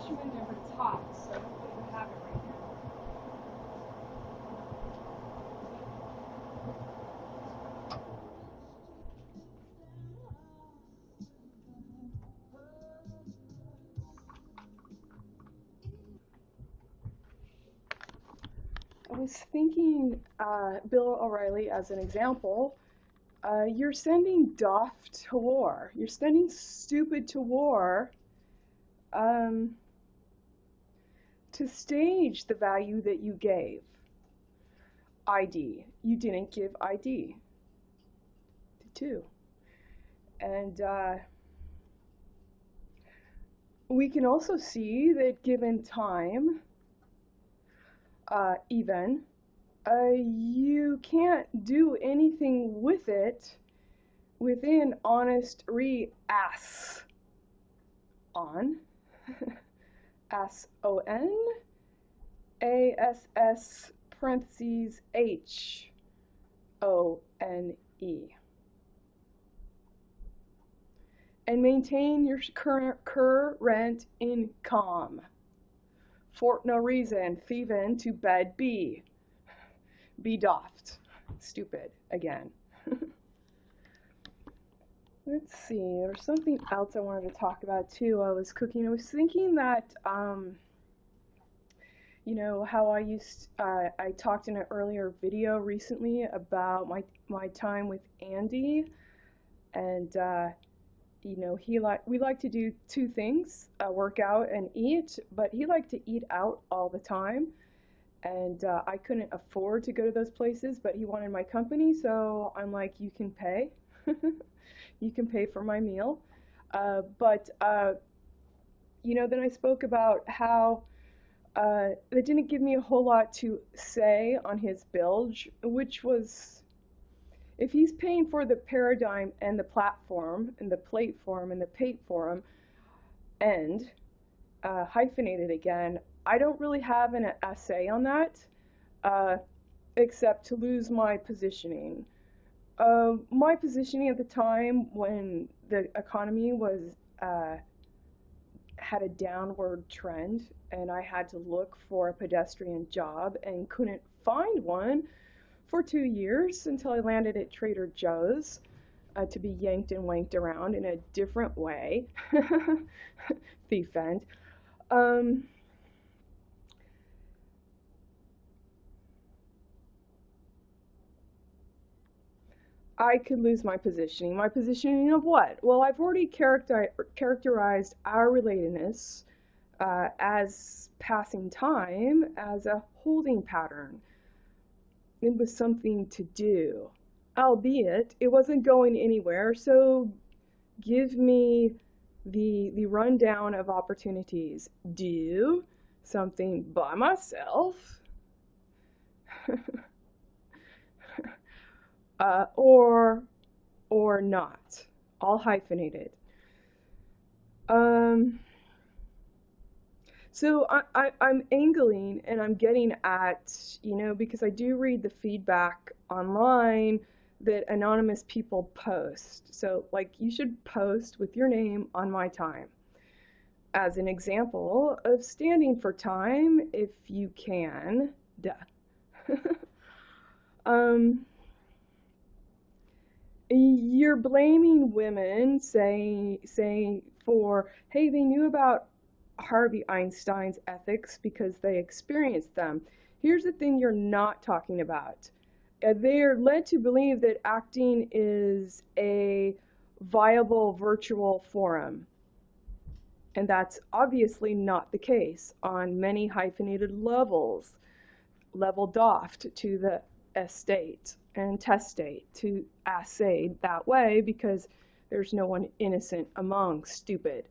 you in there, but it's hot, so hopefully we have it right now. I was thinking, Bill O'Reilly as an example. You're sending Doft to war. You're sending stupid to war um, to stage the value that you gave. ID. You didn't give ID to two. And we can also see that given time, even, you can't do anything with it within honest re-ass on S-O-N A-S-S parentheses H-O-N-E and maintain your current income for no reason, thieving to bed be doffed. Stupid again. Let's see, there's something else I wanted to talk about too. I was cooking. I was thinking that, you know, how I talked in an earlier video recently about my time with Andy, and you know, we like to do two things: work out and eat. But he liked to eat out all the time, and I couldn't afford to go to those places. But he wanted my company, so I'm like, you can pay. You can pay for my meal. But you know, then I spoke about how it didn't give me a whole lot to say on his bilge, which was, if he's paying for the paradigm and the platform and the platform and the pateform and hyphenated again, I don't really have an essay on that, except to lose my positioning. My positioning at the time when the economy was had a downward trend and I had to look for a pedestrian job and couldn't find one for 2 years until I landed at Trader Joe's to be yanked and wanked around in a different way. Thief end. I could lose my positioning. My positioning of what? Well, I've already characterized our relatedness as passing time as a holding pattern. It was something to do, albeit it wasn't going anywhere, so give me the rundown of opportunities. Do something by myself. Or not, all hyphenated. So I'm angling and I'm getting at, you know, because I do read the feedback online that anonymous people post. So, like, you should post with your name on my time as an example of standing for time if you can. Duh. You're blaming women, saying for, hey, they knew about Harvey Einstein's ethics because they experienced them. Here's the thing you're not talking about. They're led to believe that acting is a viable virtual forum. And that's obviously not the case on many hyphenated levels. Level doffed to the estate and testate to assay that way because there's no one innocent among stupid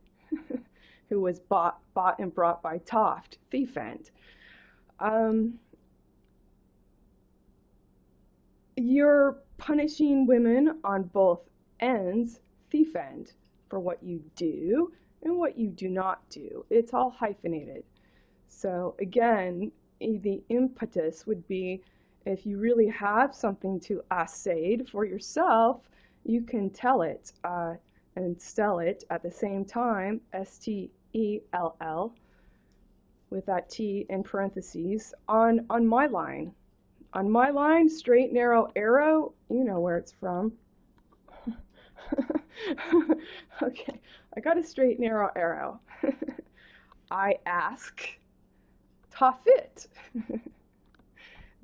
who was bought and brought by Toft, thief end. You're punishing women on both ends, thief end, for what you do and what you do not do. It's all hyphenated. So again, the impetus would be, if you really have something to assay for yourself, you can tell it and sell it at the same time, S-T-E-L-L, with that T in parentheses, on my line. On my line, straight, narrow, arrow, you know where it's from. Okay, I got a straight, narrow arrow. I ask, Tafit.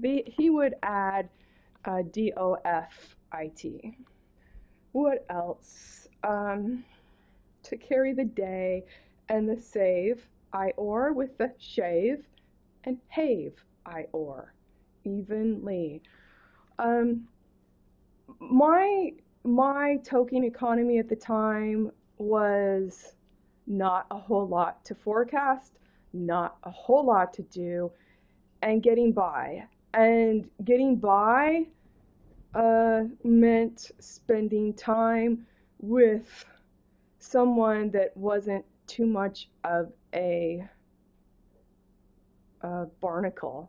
He would add DOFIT. What else? To carry the day and the save, I-or with the shave, and have, I-or, evenly. My token economy at the time was not a whole lot to forecast, not a whole lot to do, and getting by. And getting by meant spending time with someone that wasn't too much of a barnacle.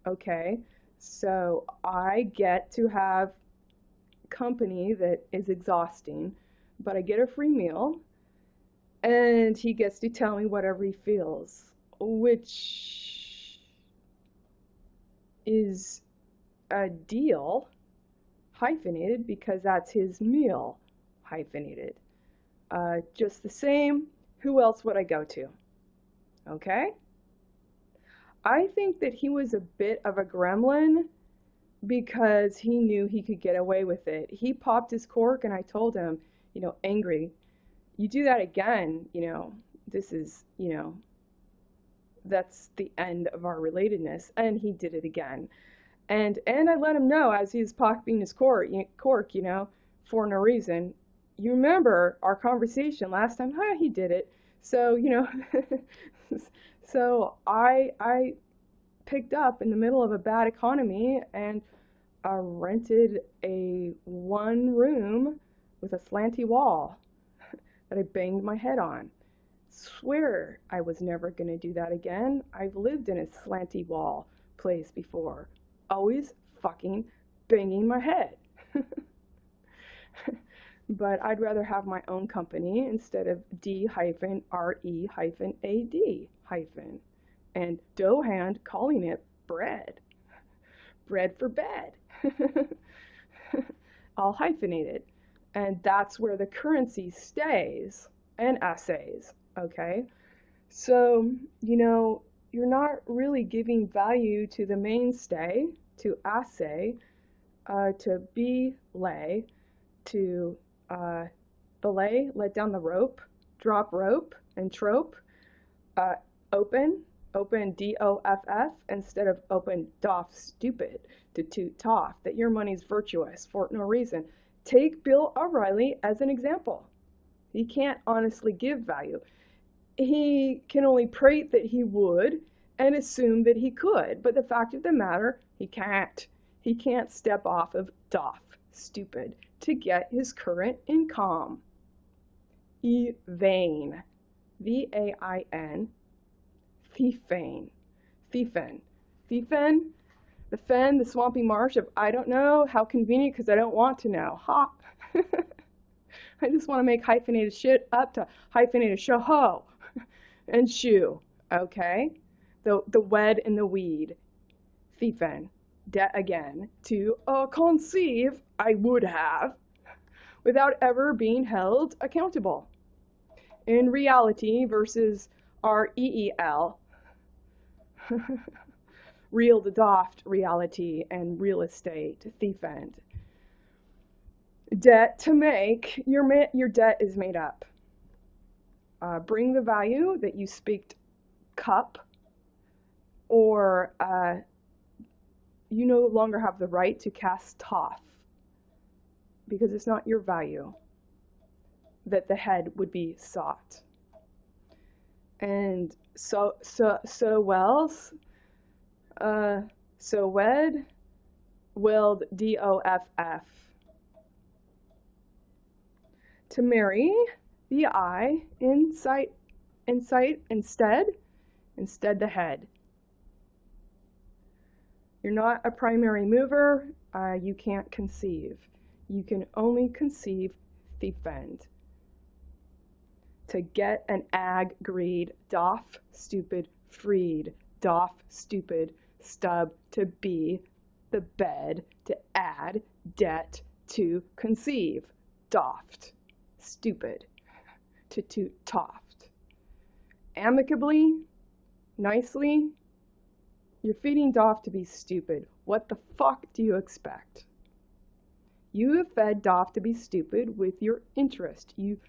Okay, so I get to have company that is exhausting, but I get a free meal, and he gets to tell me whatever he feels, which is a deal, hyphenated, because that's his meal, hyphenated. Just the same, who else would I go to? Okay? I think that he was a bit of a gremlin because he knew he could get away with it. He popped his cork, and I told him, angry, you do that again, this is, that's the end of our relatedness. And he did it again. And I let him know as he was popping his cork, for no reason. You remember our conversation last time? He did it. So, so I picked up in the middle of a bad economy and rented a one room with a slanty wall that I banged my head on. Swear I was never going to do that again. I've lived in a slanty wall place before. Always fucking banging my head. But I'd rather have my own company instead of D-RE-AD- and Dohand calling it bread. Bread for bed. All hyphenated. And that's where the currency stays and essays, okay? So, you're not really giving value to the mainstay, to assay, to belay, to belay, let down the rope, drop rope, and trope, open DOFF instead of open doff stupid, to toot toff, that your money's virtuous for no reason. Take Bill O'Reilly as an example. He can't honestly give value. He can only prate that he would and assume that he could, but the fact of the matter, he can't. He can't step off of doff stupid to get his current income. Vain. V-A-I-N. Thiefane. Thiefen. Thiefen. The fen, the swampy marsh of I don't know, how convenient because I don't want to know. Ha! I just want to make hyphenated shit up to hyphenated shoho and shoe. Okay? The wed and the weed. Thiefen. Debt again. To conceive, I would have, without ever being held accountable. In reality versus REEL. Real to doft reality and real estate thiefend. Debt to make, your debt is made up. Bring the value that you speak cup, or you no longer have the right to cast toff because it's not your value that the head would be sought. And so wed, willed, DOFF. To marry, the eye, insight, instead the head. You're not a primary mover, you can't conceive. You can only conceive, defend. to get an ag greed, doff, stupid, freed, doff, stupid, stub, to be, the bed, to add, debt, to conceive, doffed, stupid, to toot, toft. Amicably, nicely, you're feeding doff to be stupid. What the fuck do you expect? You have fed doff to be stupid with your interest. You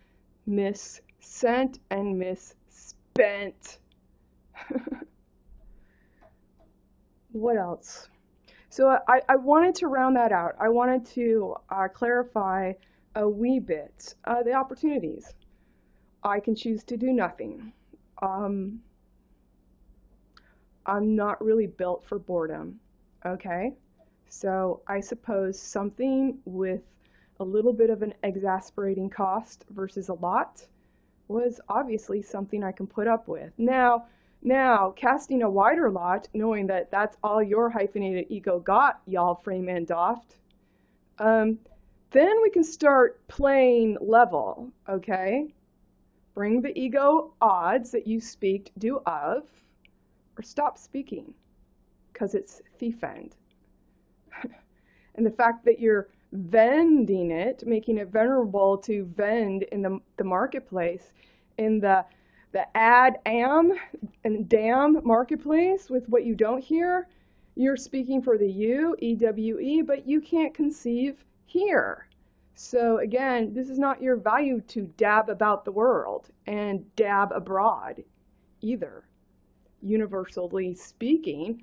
missent and misspent. What else? So I wanted to round that out. I wanted to clarify a wee bit the opportunities. I can choose to do nothing. I'm not really built for boredom, okay? So I suppose something with a little bit of an exasperating cost versus a lot was obviously something I can put up with. Now, casting a wider lot, knowing that that's all your hyphenated ego got, y'all frame and doffed, then we can start playing level, okay? Bring the ego odds that you speak do of, or stop speaking, because it's thief-end. And the fact that you're vending it, making it venerable to vend in the marketplace, in the ad am and damn marketplace with what you don't hear, you're speaking for the you, EWE, but you can't conceive here. So again, this is not your value to dab about the world and dab abroad either. Universally speaking,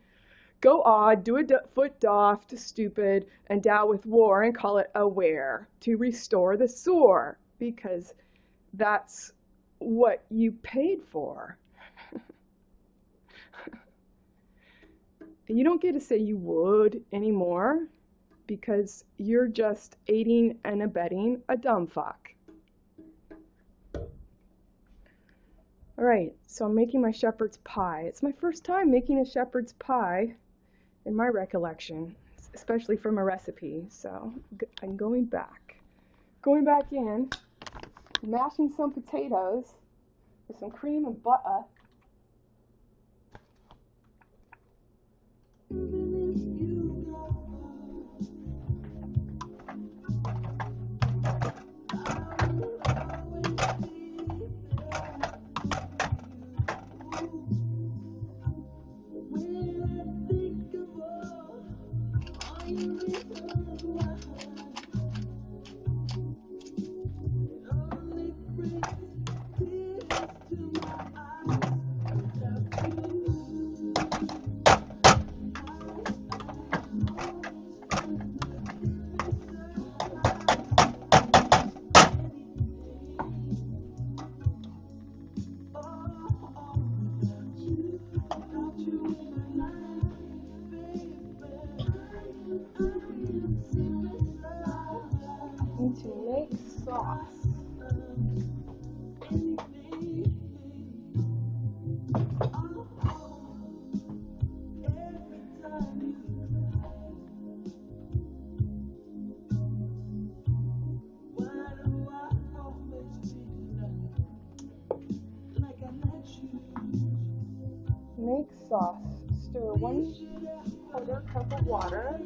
go odd, do a foot doff to stupid, and dow with war and call it aware to restore the sore, because that's what you paid for. You don't get to say you would anymore, because you're just aiding and abetting a dumb fuck. All right, so I'm making my shepherd's pie. It's my first time making a shepherd's pie in my recollection, especially from a recipe. So I'm going back in, mashing some potatoes with some cream and butter. To make sauce. Make sauce. Stir 1/4 cup of water.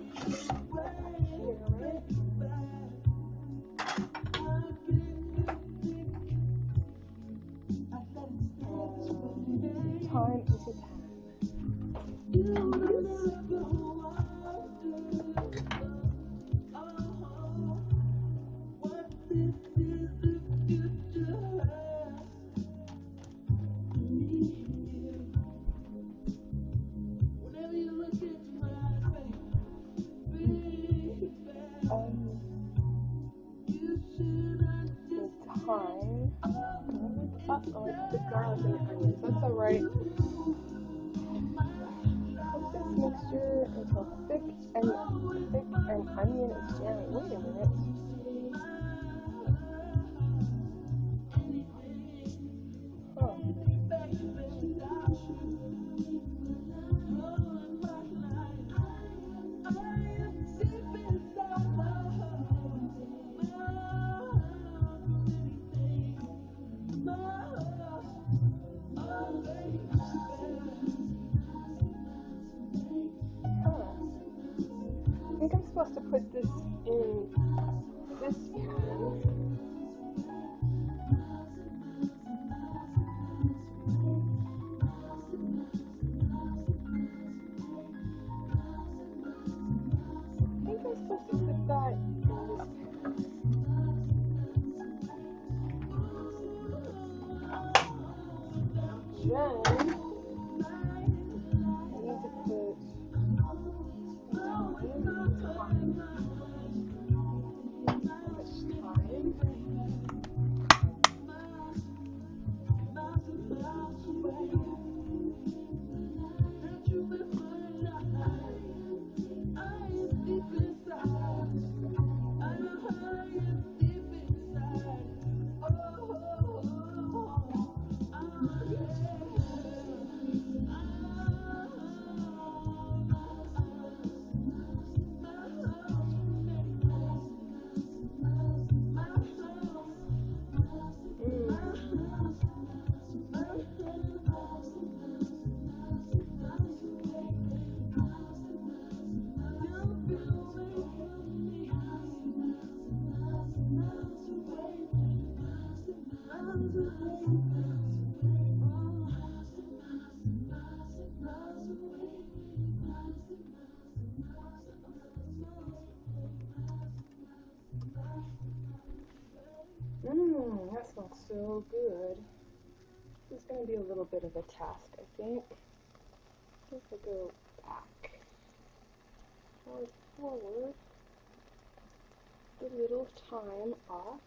Time is a pan. I like the garlic and onions. That's alright. Cook this mixture until thick and onion is jammy. Wait a minute. Huh. need to put that smells so good. This is going to be a little bit of a task, I think. If I go back, forward, a little time off.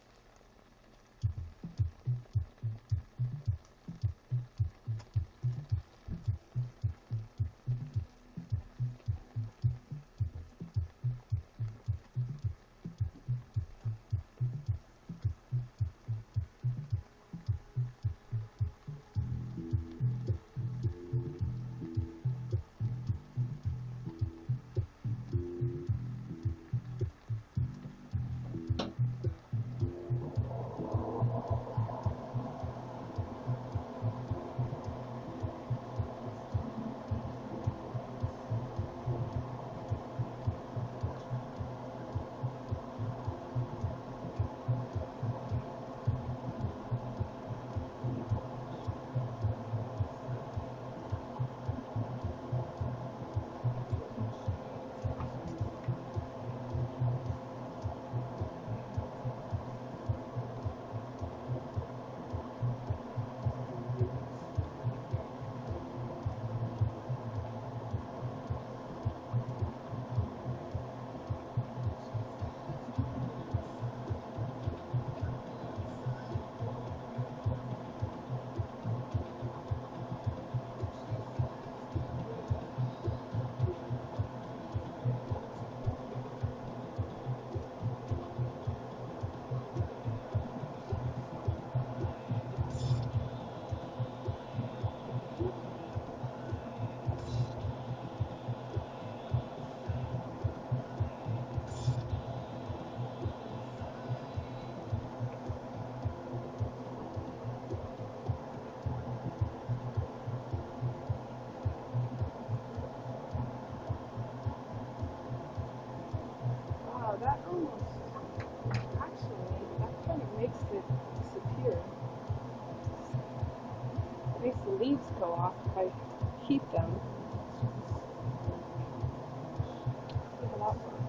That almost, actually, that kind of makes it disappear. It makes the leaves go off if I heat them. See how that works.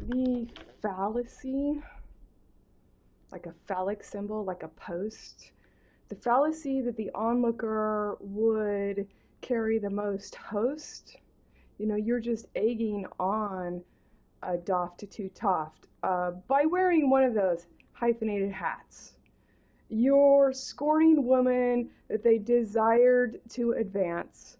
the fallacy, like a phallic symbol, like a post, the fallacy that the onlooker would carry the most host, you're just egging on a doft to toft by wearing one of those hyphenated hats. You're scorning woman that they desired to advance.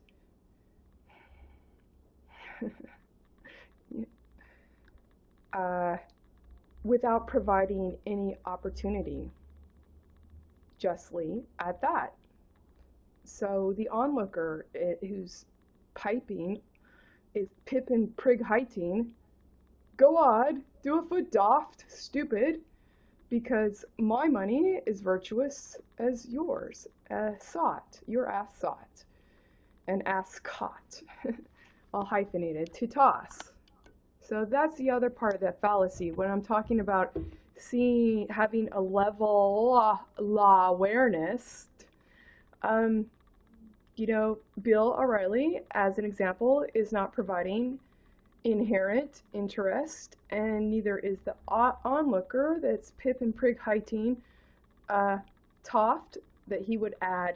Without providing any opportunity, justly at that. So the onlooker who's piping is pip and prig heighting. Go on, do a foot doft, stupid, because my money is virtuous as yours, sought, your ass sought, and ass caught, all hyphenated, to toss. So that's the other part of that fallacy. When I'm talking about having a level law awareness, Bill O'Reilly, as an example, is not providing inherent interest, and neither is the onlooker that's pip and prig heighting toft that he would add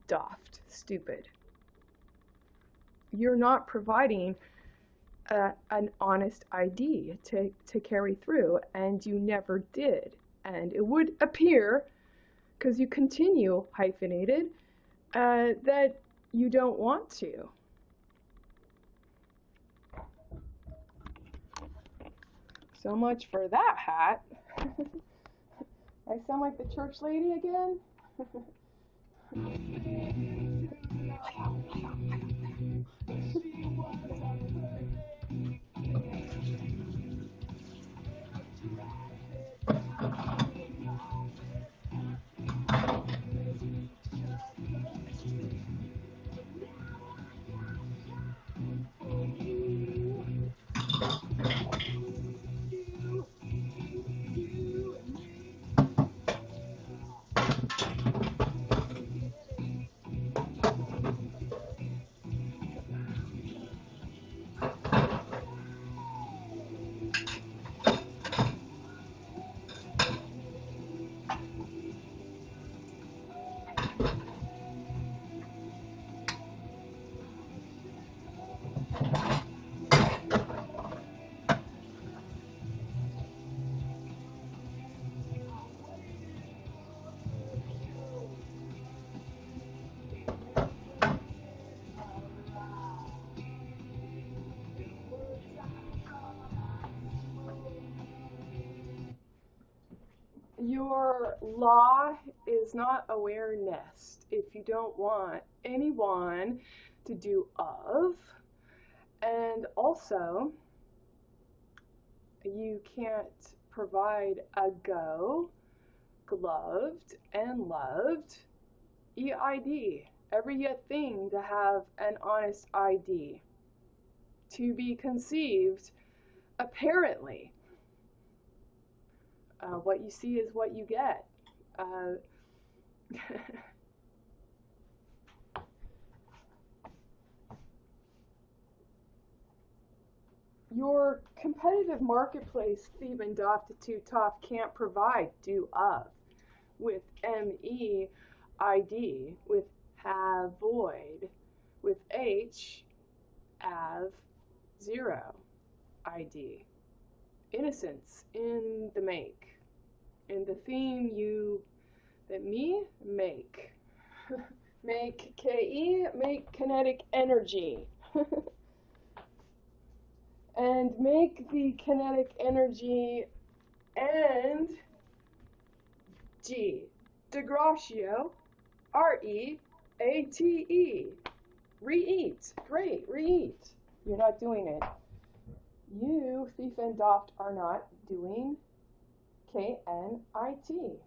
doft, stupid. You're not providing an honest ID to carry through, and you never did. And it would appear, because you continue hyphenated, that you don't want to. So much for that hat. I sound like the church lady again? Your law is not awareness if you don't want anyone to do of, and also you can't provide a go, gloved, and loved EID, every yet thing to have an honest ID, to be conceived apparently. What you see is what you get. Your competitive marketplace, thief and doft to top, can't provide do of with MEID, with have void, with H, have zero ID. Innocence in the make, in the theme that me make. Make KE, make kinetic energy. And make the kinetic energy and G. Degratio, REATE. Re-eat. Great, re-eat. You're not doing it. You, thief and doft, are not doing KNIT.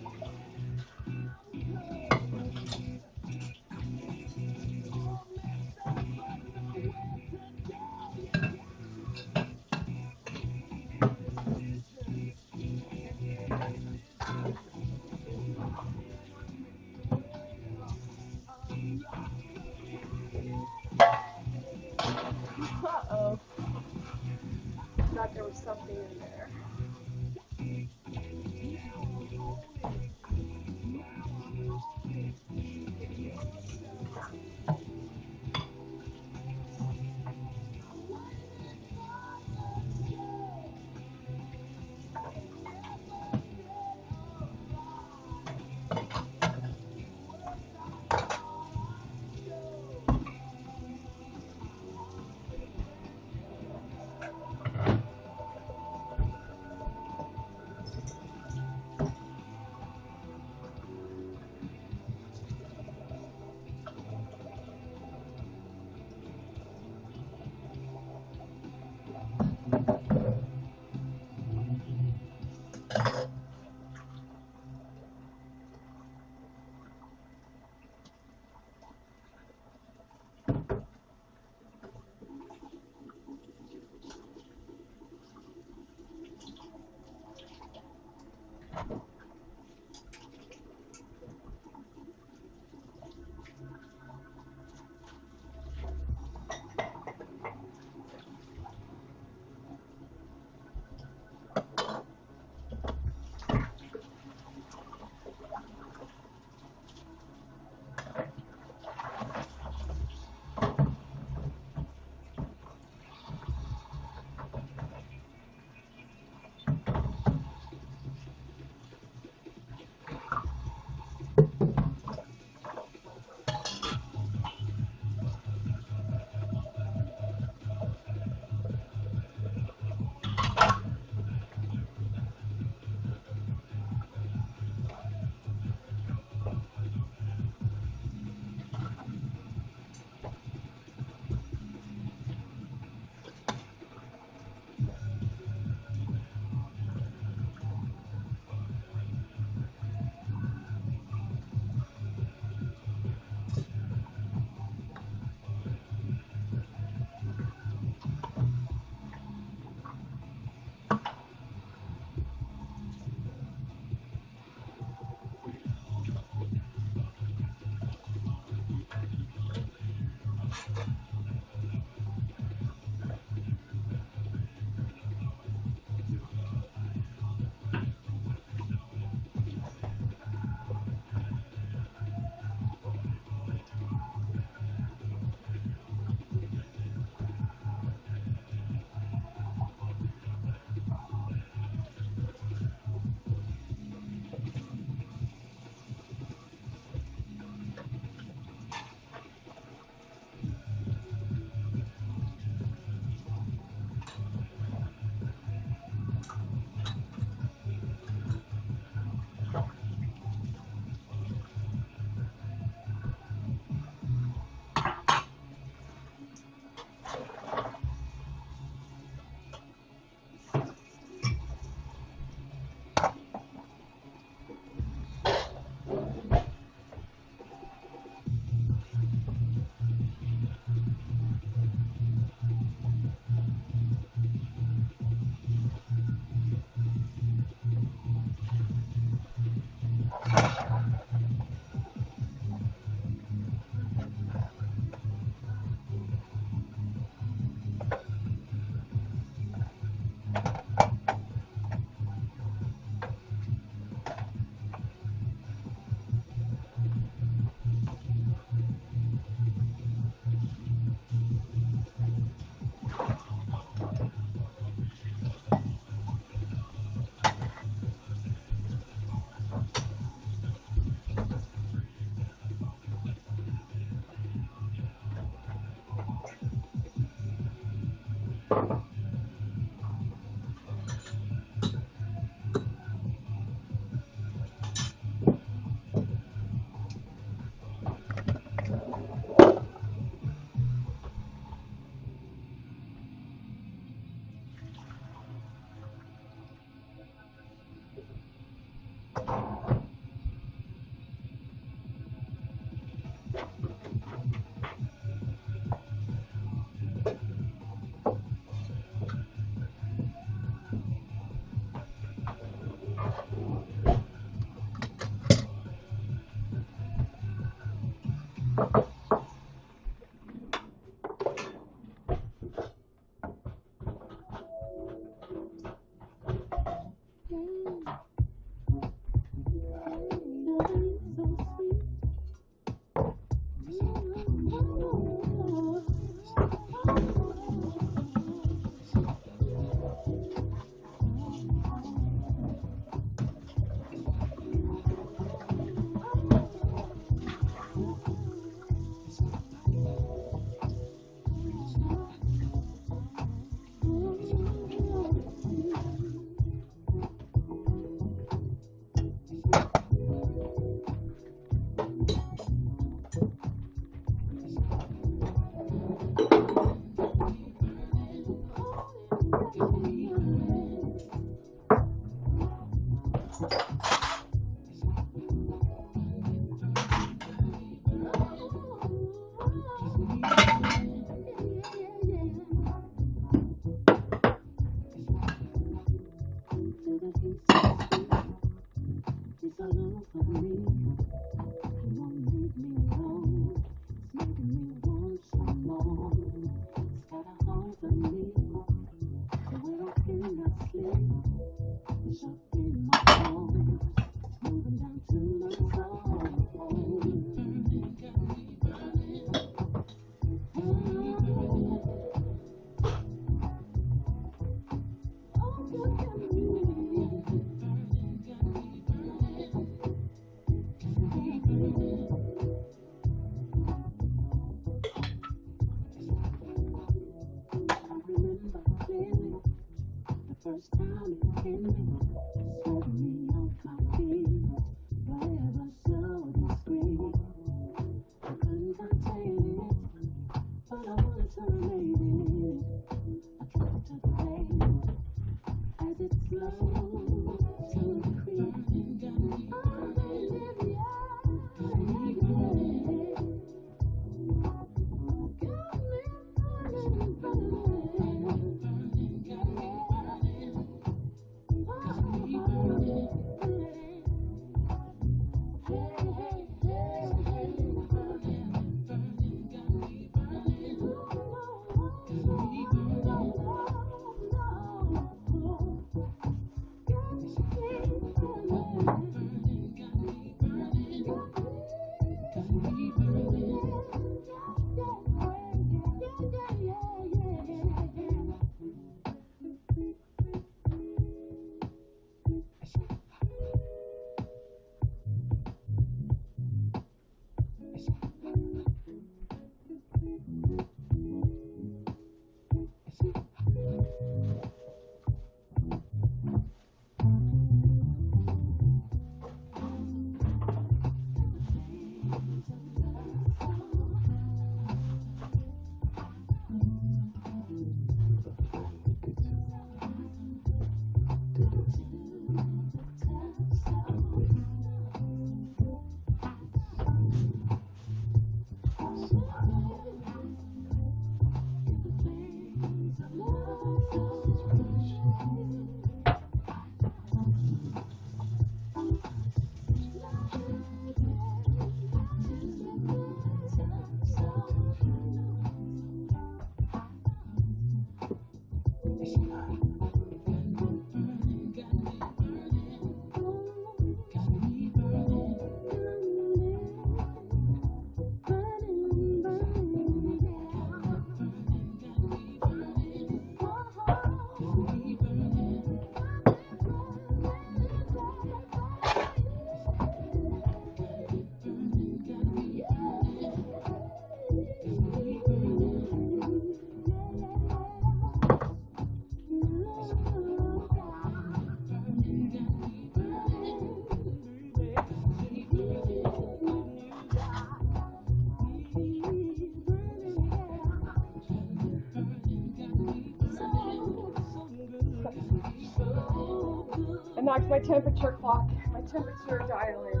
knocked my temperature clock, my temperature dial in.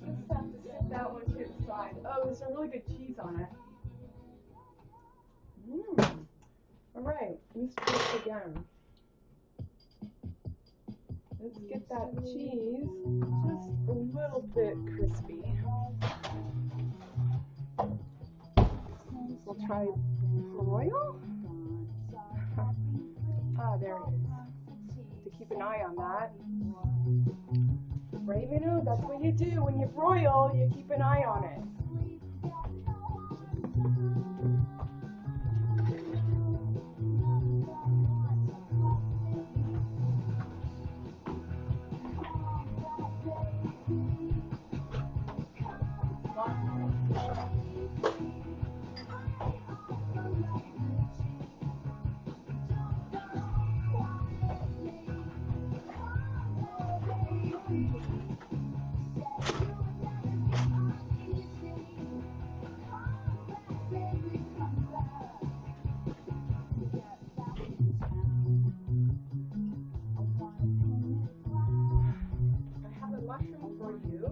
Just have to set that one to the side. Oh, there's some really good cheese on it. Alright, let's do this again. Let's get that cheese just a little bit crispy. We'll try broil. Ah, there it is. To keep an eye on that. Right, Minnow? That's what you do when you broil, you keep an eye on it. Mushroom for you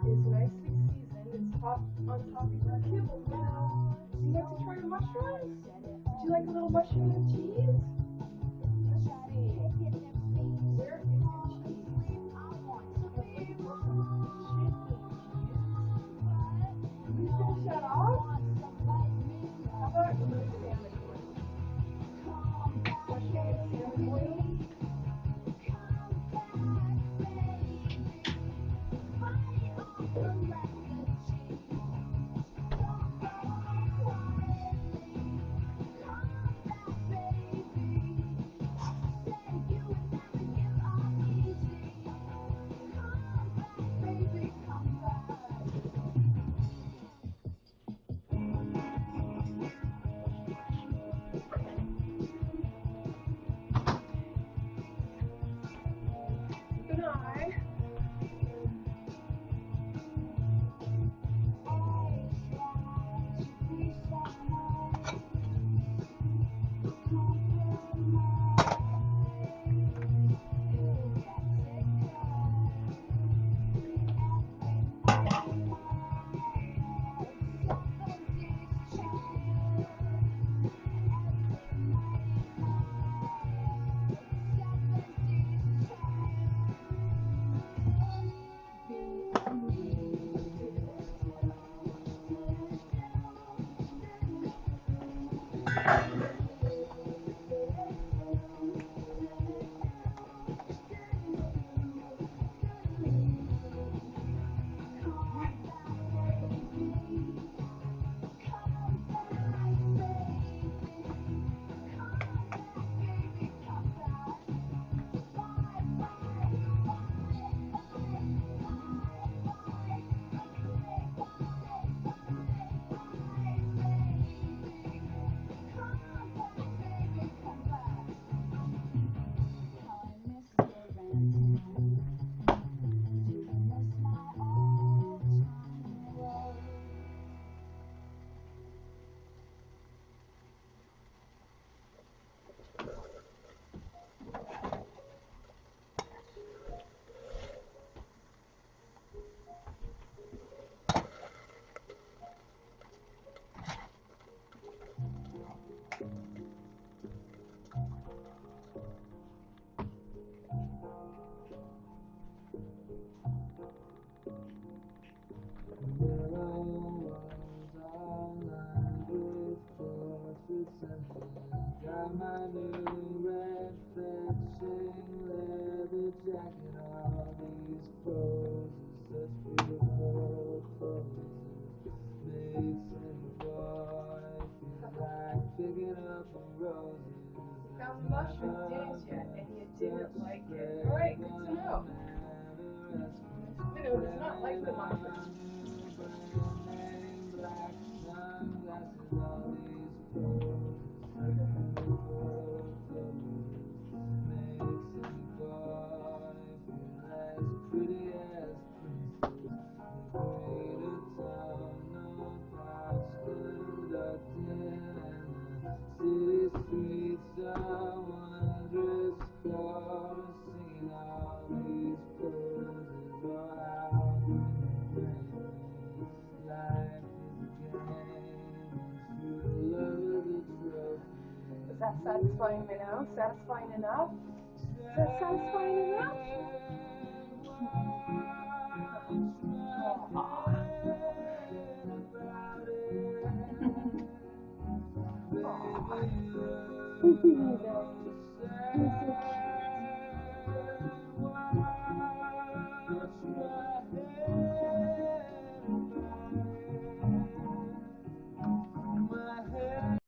is nicely seasoned. It's on top of your kibble now. You like to try the mushrooms? Would you like a little mushroom and cheese? Let's see. Where is your cheese? Can we finish that off? How about a little salmon oil? Mushroom and salmon oil? Good eye. Got my new red fetching leather jacket, all these poses, such beautiful poses. Makes any boy feel like picking up roses. Found the mushroom, didn't you? And you didn't like it. Alright, good to know. Minnow does not like the mushroom. Black sunglasses, all these poses. City streets are wondrous. satisfying now? Satisfying enough? Is that satisfying enough? Aw. Aw.